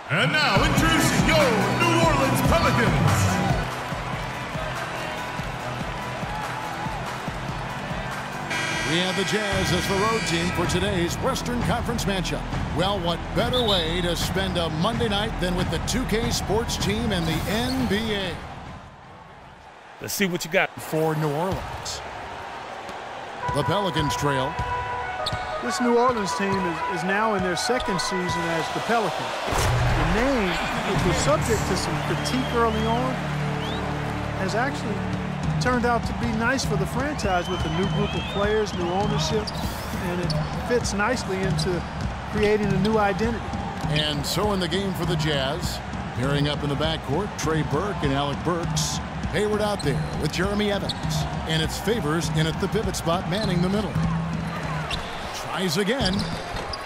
And now, introducing your New Orleans Pelicans. We have the Jazz as the road team for today's Western Conference matchup. Well, what better way to spend a Monday night than with the 2K sports team and the NBA? Let's see what you got For New Orleans. The Pelicans trail. This New Orleans team is now in their second season as the Pelicans. The name, which was subject to some critique early on, has actually turned out to be nice for the franchise with a new group of players, new ownership, and it fits nicely into creating a new identity. And so in the game for the Jazz, pairing up in the backcourt, Trey Burke and Alec Burks. Hayward out there with Jeremy Evans. And it's Favors in at the pivot spot, manning the middle. Tries again,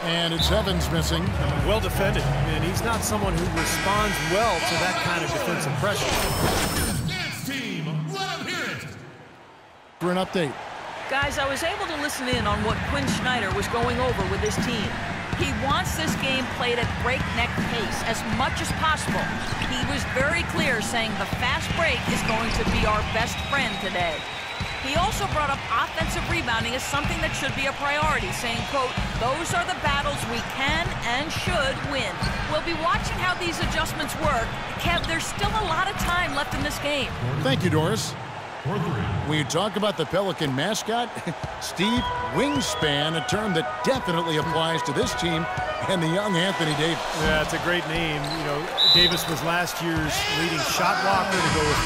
and it's Evans missing. Well defended, and he's not someone who responds well to that kind of defensive pressure. Dance team, let them hear it. For an update. Guys, I was able to listen in on what Quinn Snyder was going over with his team. He wants this game played at breakneck pace as much as possible. He was very clear saying the fast break is going to be our best friend today. He also brought up offensive rebounding as something that should be a priority, saying, quote, those are the battles we can and should win. We'll be watching how these adjustments work. Kev, there's still a lot of time left in this game. Thank you, Doris. When you talk about the Pelican mascot, Steve, wingspan, a term that definitely applies to this team and the young Anthony Davis. Yeah, it's a great name. You know, Davis was last year's leading shot blocker to go with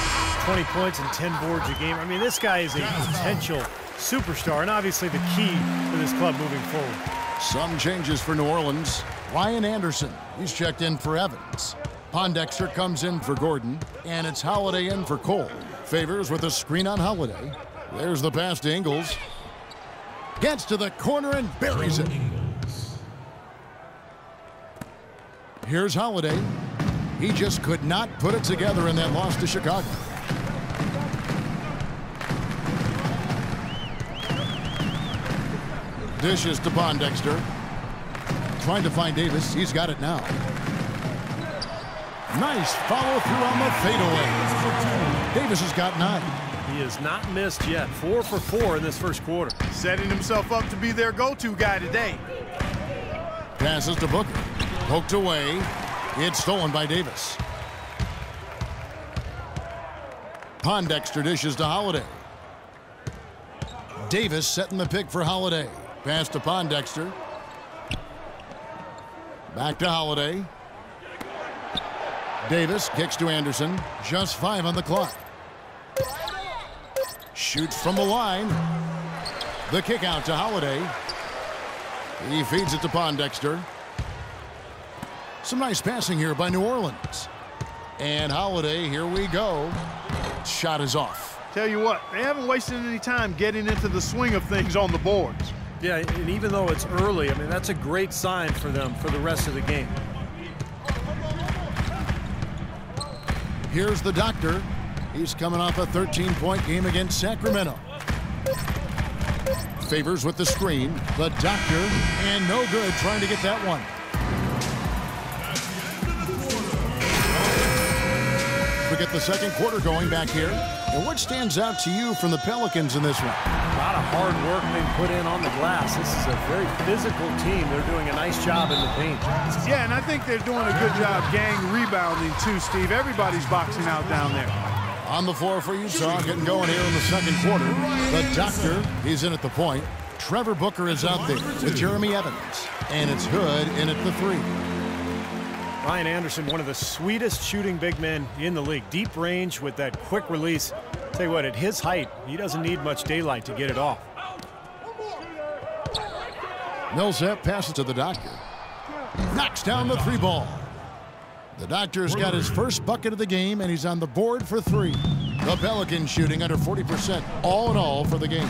20 points and 10 boards a game. I mean, this guy is a potential superstar and obviously the key for this club moving forward. Some changes for New Orleans. Ryan Anderson, he's checked in for Evans. Pondexter comes in for Gordon, and it's Holiday in for Cole. Favors with a screen on Holiday. There's the pass to Ingles. Gets to the corner and buries it. Here's Holiday. He just could not put it together in that loss to Chicago. Dishes to Pondexter. Trying to find Davis. He's got it now. Nice follow through on the fadeaway. Davis has got 9. He has not missed yet. 4 for 4 in this first quarter. Setting himself up to be their go-to guy today. Passes to Booker. Poked away. It's stolen by Davis. Pondexter dishes to Holiday. Davis setting the pick for Holiday. Pass to Pondexter. Back to Holiday. Davis kicks to Anderson. Just 5 on the clock. Shoots from the line. The kick out to Holiday. He feeds it to Pondexter. Some nice passing here by New Orleans. And Holiday, here we go. Shot is off. Tell you what, they haven't wasted any time getting into the swing of things on the boards. Yeah, and even though it's early, I mean, that's a great sign for them for the rest of the game. Here's the doctor. He's coming off a 13-point game against Sacramento. Favors with the screen. The doctor, and no good trying to get that one. We get the second quarter going back here. And what stands out to you from the Pelicans in this one? A lot of hard work being put in on the glass. This is a very physical team. They're doing a nice job in the paint. Yeah, and I think they're doing a good job gang rebounding too, Steve. Everybody's boxing out down there. On the floor for Utah, getting going here in the second quarter. The doctor, he's in at the point. Trevor Booker is out there with Jeremy Evans. And it's Hood in at the 3. Ryan Anderson, one of the sweetest shooting big men in the league. Deep range with that quick release. Tell you what, at his height, he doesn't need much daylight to get it off. Millsap passes to the doctor. Knocks down the 3 ball. The doctor's got his first bucket of the game, and he's on the board for 3. The Pelicans shooting under 40% all in all for the game.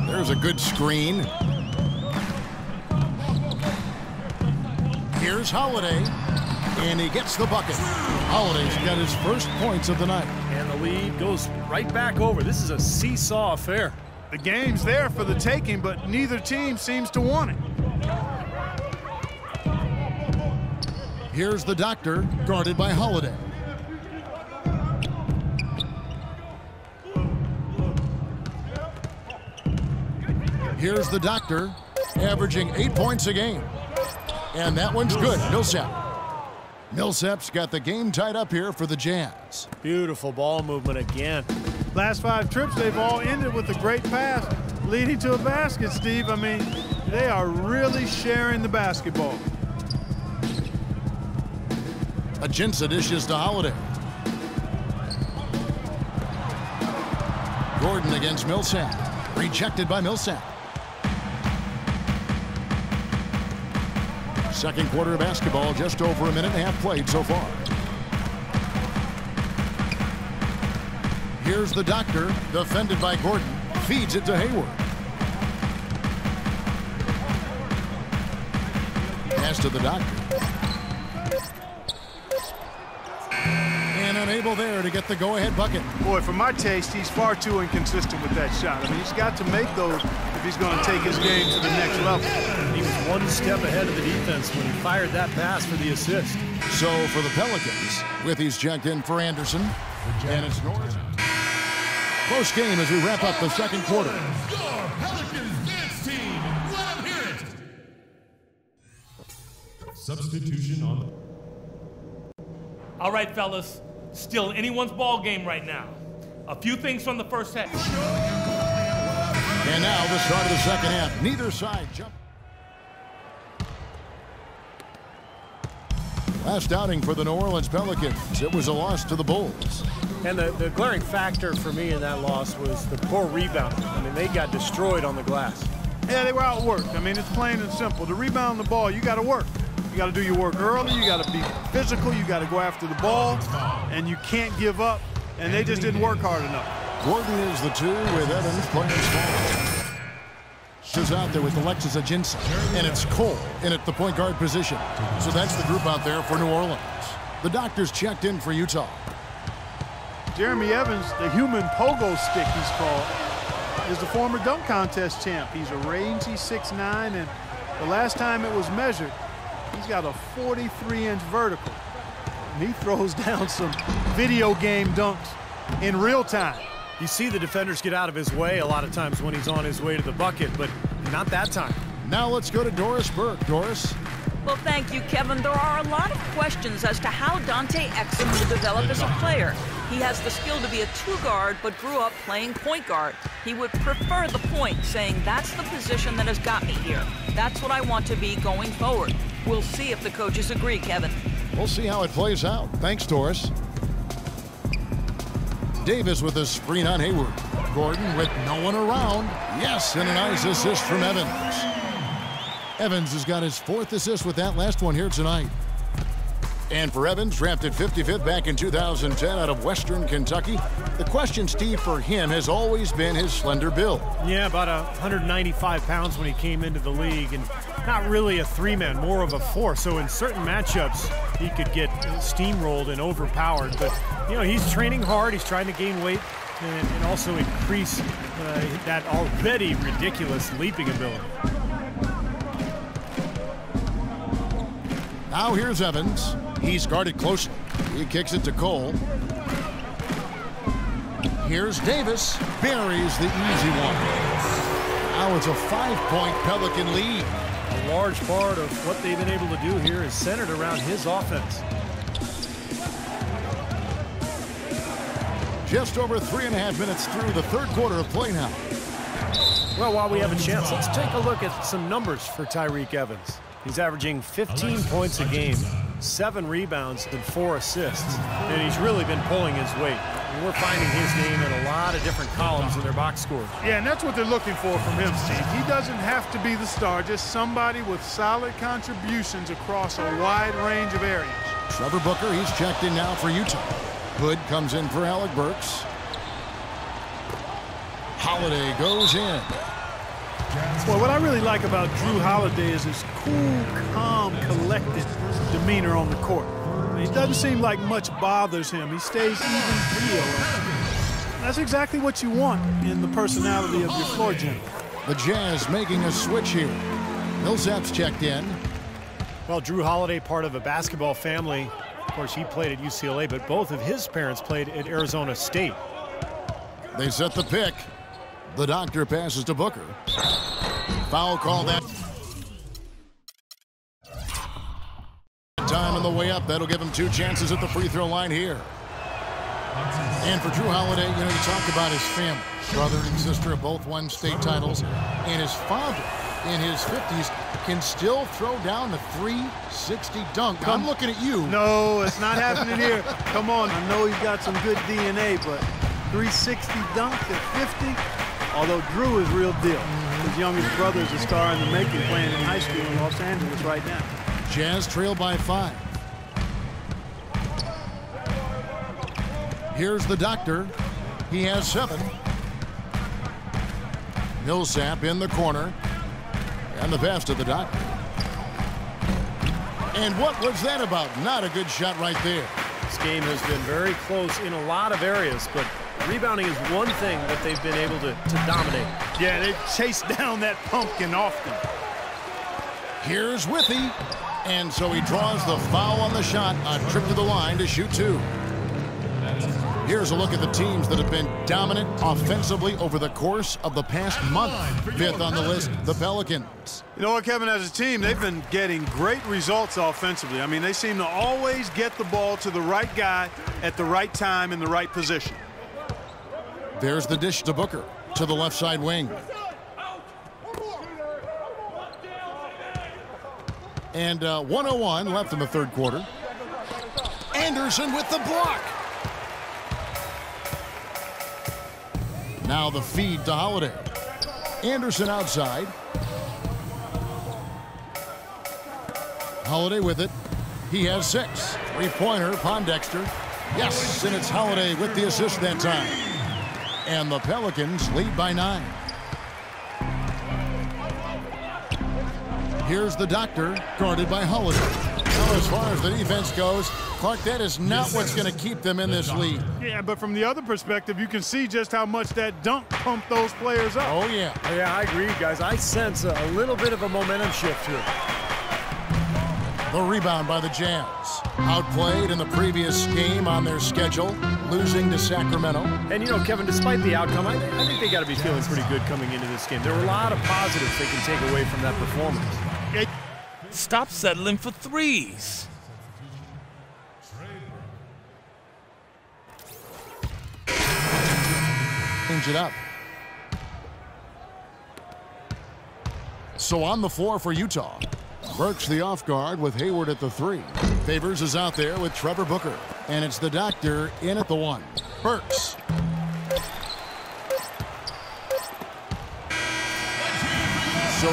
There's a good screen. Here's Holiday, and he gets the bucket. Holiday's got his first points of the night. And the lead goes right back over. This is a seesaw affair. The game's there for the taking, but neither team seems to want it. Here's the doctor, guarded by Holiday. Here's the doctor, averaging 8 points a game. And that one's good, Millsap. Millsap's got the game tied up here for the Jazz. Beautiful ball movement again. Last 5 trips, they've all ended with a great pass leading to a basket, Steve. I mean, they are really sharing the basketball. Ajinça dishes to Holiday. Gordon against Millsap. Rejected by Millsap. Second quarter of basketball, just over a minute and a half played so far. Here's the doctor, defended by Gordon. Feeds it to Hayward. Pass to the doctor. And unable there to get the go-ahead bucket. Boy, for my taste, he's far too inconsistent with that shot. I mean, he's got to make those if he's going to take his game to the next level. He was one step ahead of the defense when he fired that pass for the assist. So for the Pelicans, Withy's checked in for Anderson. And it's Norris. Close game as we wrap up the second quarter. Your Pelicans dance team. Let them hear it. Substitution on the... All right, fellas. Still anyone's ball game right now. A few things from the first half. And now the start of the second half. Neither side jump. Last outing for the New Orleans Pelicans. It was a loss to the Bulls. And the glaring factor for me in that loss was the poor rebounding. I mean, they got destroyed on the glass. Yeah, they were outworked. I mean, it's plain and simple. To rebound the ball, you got to work. You got to do your work early. You got to be physical. You got to go after the ball. And you can't give up. And they just didn't work hard enough. Gordon is the 2 with Evans playing small. She's out there with Alexis Ajinça. And it's Cole in at the point guard position. So that's the group out there for New Orleans. The doctor's checked in for Utah. Jeremy Evans, the human pogo stick he's called, is the former dunk contest champ. He's a rangy 6'9", and the last time it was measured, he's got a 43-inch vertical. And he throws down some video game dunks in real time. You see the defenders get out of his way a lot of times when he's on his way to the bucket, but not that time. Now let's go to Doris Burke. Doris? Well, thank you, Kevin. There are a lot of questions as to how Dante Exum will develop as a player. He has the skill to be a 2-guard, but grew up playing point guard. He would prefer the point, saying that's the position that has got me here. That's what I want to be going forward. We'll see if the coaches agree, Kevin. We'll see how it plays out. Thanks, Doris. Davis with a screen on Hayward. Gordon with no one around. Yes, and a nice assist from Evans. Evans has got his 4th assist with that last one here tonight. And for Evans, drafted 55th back in 2010 out of Western Kentucky, the question, Steve, for him has always been his slender build. Yeah, about 195 pounds when he came into the league, and not really a 3-man, more of a 4. So in certain matchups, he could get steamrolled and overpowered. But, you know, he's training hard. He's trying to gain weight and also increase that already ridiculous leaping ability. Now here's Evans. He's guarded closely. He kicks it to Cole. Here's Davis. Buries the easy one. Now it's a 5-point Pelican lead. A large part of what they've been able to do here is centered around his offense. Just over 3.5 minutes through the third quarter of play now. Well, while we have a chance, let's take a look at some numbers for Tyreke Evans. He's averaging 15 points a game, 7 rebounds, and 4 assists. And he's really been pulling his weight. And we're finding his name in a lot of different columns in their box score. Yeah, and that's what they're looking for from him, Steve. He doesn't have to be the star, just somebody with solid contributions across a wide range of areas. Trevor Booker, he's checked in now for Utah. Hood comes in for Alec Burks. Holiday goes in. Well, what I really like about Drew Holiday is his cool, calm, collected demeanor on the court. It doesn't seem like much bothers him. He stays even keel. That's exactly what you want in the personality of your floor general. The Jazz making a switch here. Millsap's checked in. Well, Drew Holiday, part of a basketball family. Of course, he played at UCLA, but both of his parents played at Arizona State. They set the pick. The doctor passes to Booker. Foul call that. Time on the way up. That'll give him 2 chances at the free throw line here. And for Drew Holiday, you know, you talk about his family. Brother and sister have both won state titles. And his father, in his 50s, can still throw down the 360 dunk. I'm looking at you. No, it's not happening here. Come on. I know he's got some good DNA, but 360 dunk at 50, although Drew is real deal. His youngest brother is a star in the making, playing in high school in Los Angeles right now. Jazz trail by 5. Here's the doctor. He has 7. Millsap in the corner. And the pass to the doctor. And what was that about? Not a good shot right there. This game has been very close in a lot of areas, but rebounding is one thing that they've been able to dominate. Yeah, they chase down that pumpkin often. Here's Withy. And so he draws the foul on the shot. A trip to the line to shoot 2. Here's a look at the teams that have been dominant offensively over the course of the past month. 5th on the list, the Pelicans. You know what, Kevin, as a team, they've been getting great results offensively. I mean, they seem to always get the ball to the right guy at the right time in the right position. There's the dish to Booker to the left side wing. And 1:01 left in the 3rd quarter. Anderson with the block. Now the feed to Holiday. Anderson outside. Holiday with it. He has 6. 3-pointer, Pondexter. Yes, and it's Holiday with the assist that time. And the Pelicans lead by 9. Here's the doctor, guarded by Holiday. Now, as far as the defense goes, Clark, that is not what's going to keep them in this lead. Yeah, but from the other perspective, you can see just how much that dunk pumped those players up. Oh, yeah. Yeah, I agree, guys. I sense a little bit of a momentum shift here. The rebound by the Jazz. Outplayed in the previous game on their schedule, losing to Sacramento. And, you know, Kevin, despite the outcome, I think they got to be feeling pretty good coming into this game. There were a lot of positives they can take away from that performance. Stop settling for threes. Change it up. So on the floor for Utah. Burks the off guard with Hayward at the 3. Favors is out there with Trevor Booker. And it's the doctor in at the 1. Burks. So